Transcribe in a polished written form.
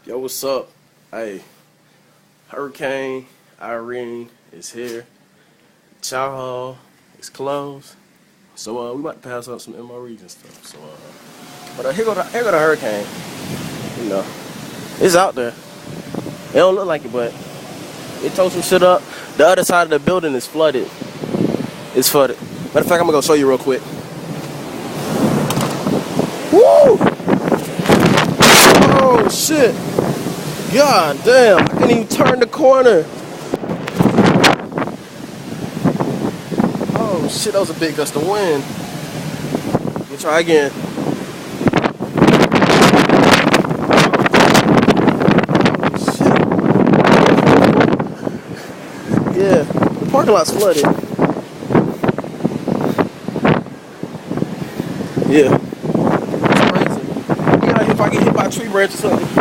Yo, what's up? Hey, Hurricane Irene is here. Chow Hall is closed. So we about to pass out some MREs and stuff. So but here go the hurricane. You know, it's out there. It don't look like it, but it tore some shit up. The other side of the building is flooded. It's flooded. Matter of fact, I'm gonna go show you real quick. Woo! Oh shit! God damn! I can't even turn the corner. Oh shit! That was a big gust of wind. We'll try again. Oh shit! Yeah, the parking lot's flooded. Yeah, it's crazy. Yeah, if I get hit by a tree branch or something.